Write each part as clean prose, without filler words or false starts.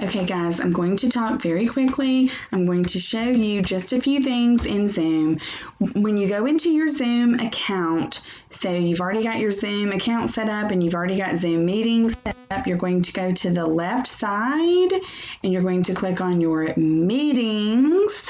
Okay guys, I'm going to talk very quickly. I'm going to show you just a few things in Zoom. When you go into your Zoom account, so you've already got your Zoom account set up and you've already got Zoom meetings set up, you're going to go to the left side and you're going to click on your meetings.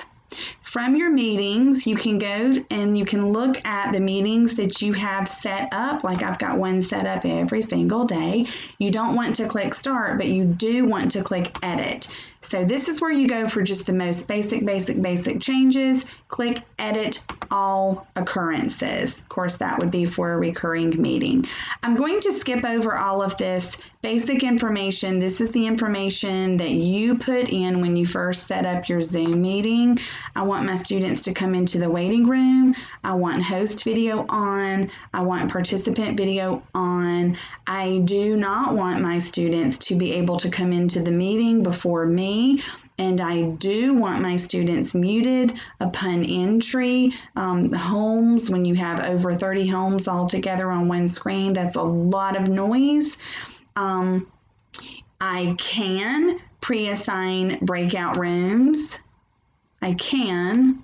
From your meetings, you can go and you can look at the meetings that you have set up. Like I've got one set up every single day. You don't want to click start, but you do want to click edit. So this is where you go for just the most basic changes. Click edit all occurrences. Of course, that would be for a recurring meeting. I'm going to skip over all of this basic information. This is the information that you put in when you first set up your Zoom meeting. I want my students to come into the waiting room. I want host video on. I want participant video on. I do not want my students to be able to come into the meeting before me. And I do want my students muted upon entry. Homes, when you have over 30 homes all together on one screen, that's a lot of noise. I can pre-assign breakout rooms. I can.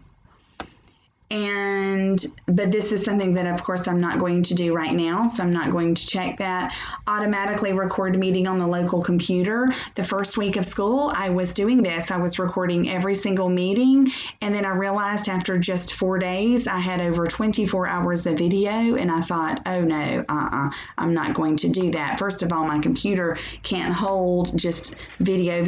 But this is something that, of course, I'm not going to do right now, so I'm not going to check that. Automatically record meeting on the local computer. The first week of school, I was doing this. I was recording every single meeting, and then I realized after just 4 days, I had over 24 hours of video, and I thought, oh no, I'm not going to do that. First of all, my computer can't hold just video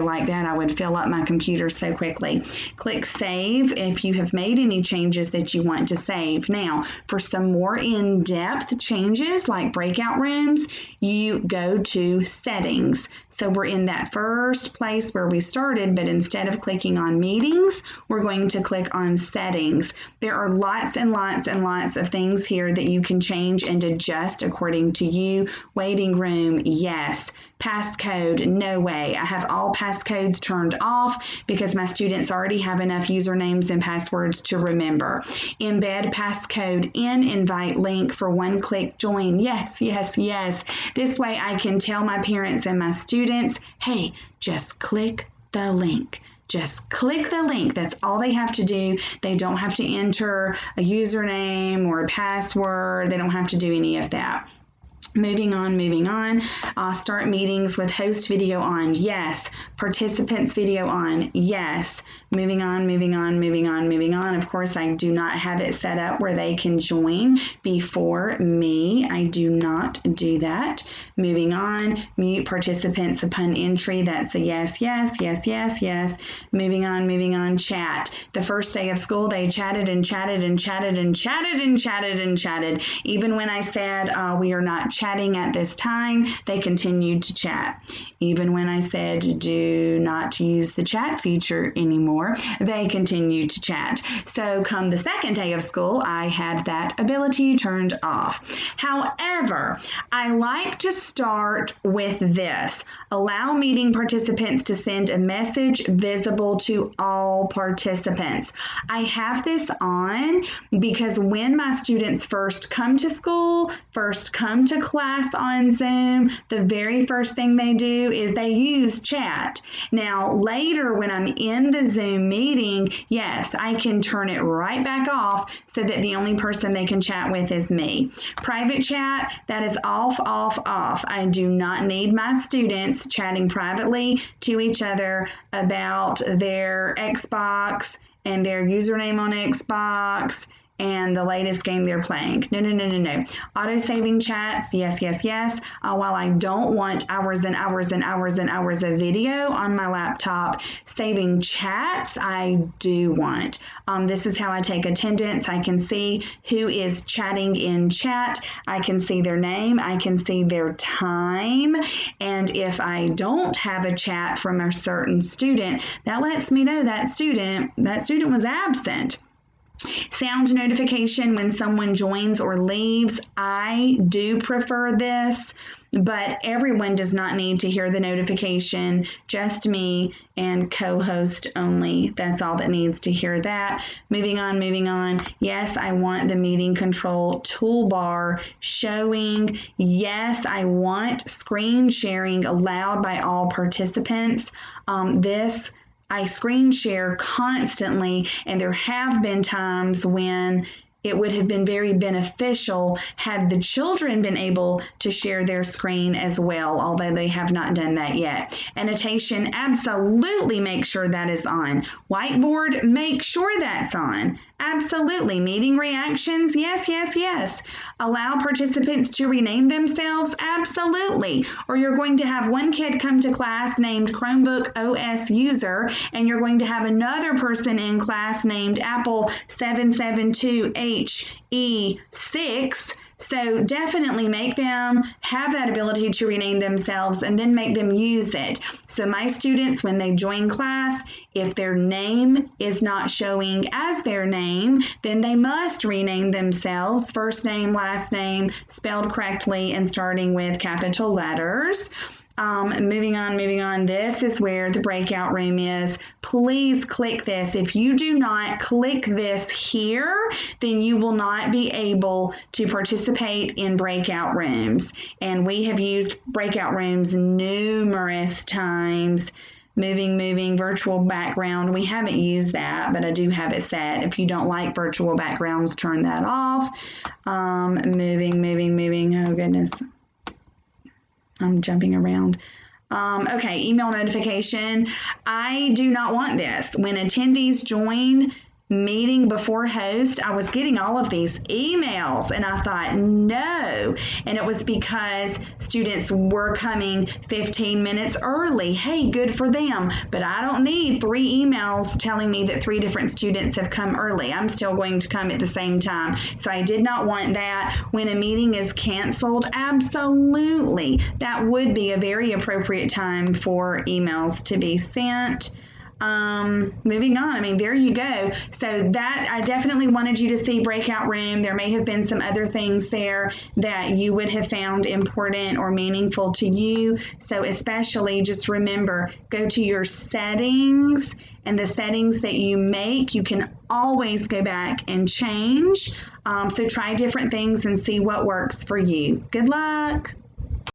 like that. I would fill up my computer so quickly. Click save if you have made any changes that you want to save. Now, for some more in-depth changes like breakout rooms, you go to settings. So we're in that first place where we started, but instead of clicking on meetings, we're going to click on settings. There are lots and lots of things here that you can change and adjust according to you. Waiting room, yes. Passcode, no way. I have all passcodes turned off because my students already have enough usernames and passwords to remember. Embed passcode in invite link for one-click join. Yes. This way I can tell my parents and my students, hey, just click the link. Just click the link. That's all they have to do. They don't have to enter a username or a password. They don't have to do any of that. Moving on. Start meetings with host video on. Yes. Participants video on. Yes. Moving on. Of course, I do not have it set up where they can join before me. I do not do that. Moving on. Mute participants upon entry. That's a yes. Moving on. Chat. The first day of school, they chatted. Even when I said we are not chatting at this time, they continued to chat. Even when I said do not use the chat feature anymore, they continued to chat. So come the second day of school, I had that ability turned off. However, I like to start with this. Allow meeting participants to send a message visible to all participants. I have this on because when my students first come to school, first come to class on Zoom, the very first thing they do is they use chat. Now, later when I'm in the Zoom meeting, yes, I can turn it right back off so that the only person they can chat with is me. Private chat, that is off. I do not need my students chatting privately to each other about their Xbox and their username on Xbox and the latest game they're playing. No. Auto-saving chats, yes. While I don't want hours and hours of video on my laptop, saving chats, I do want. This is how I take attendance. I can see who is chatting in chat. I can see their name. I can see their time. And if I don't have a chat from a certain student, that lets me know that student was absent. Sound notification when someone joins or leaves. I do prefer this, but everyone does not need to hear the notification, just me and co-host only. That's all that needs to hear that. Moving on. Yes, I want the meeting control toolbar showing. Yes, I want screen sharing allowed by all participants. I screen share constantly, and there have been times when it would have been very beneficial had the children been able to share their screen as well, although they have not done that yet. Annotation, absolutely make sure that is on. Whiteboard, make sure that's on. Absolutely. Meeting reactions, yes. Allow participants to rename themselves, absolutely. Or you're going to have one kid come to class named Chromebook OS user, and you're going to have another person in class named Apple 772HE6. So definitely make them have that ability to rename themselves and then make them use it. So my students, when they join class, if their name is not showing as their name, then they must rename themselves, first name, last name, spelled correctly, and starting with capital letters. Moving on. This is where the breakout room is. Please click this. If you do not click this here, then you will not be able to participate in breakout rooms. And we have used breakout rooms numerous times. Moving, virtual background. We haven't used that, but I do have it set. If you don't like virtual backgrounds, turn that off. Moving. Oh, goodness. I'm jumping around. Okay, email notification. I do not want this. When attendees join meeting before host, I was getting all of these emails and I thought, no. And it was because students were coming 15 minutes early. Hey, good for them. But I don't need 3 emails telling me that 3 different students have come early. I'm still going to come at the same time. So I did not want that. When a meeting is canceled, absolutely. That would be a very appropriate time for emails to be sent. Moving on. I mean, there you go. So that, I definitely wanted you to see breakout room. There may have been some other things there that you would have found important or meaningful to you. So especially just remember, go to your settings, and the settings that you make, you can always go back and change. So try different things and see what works for you. Good luck.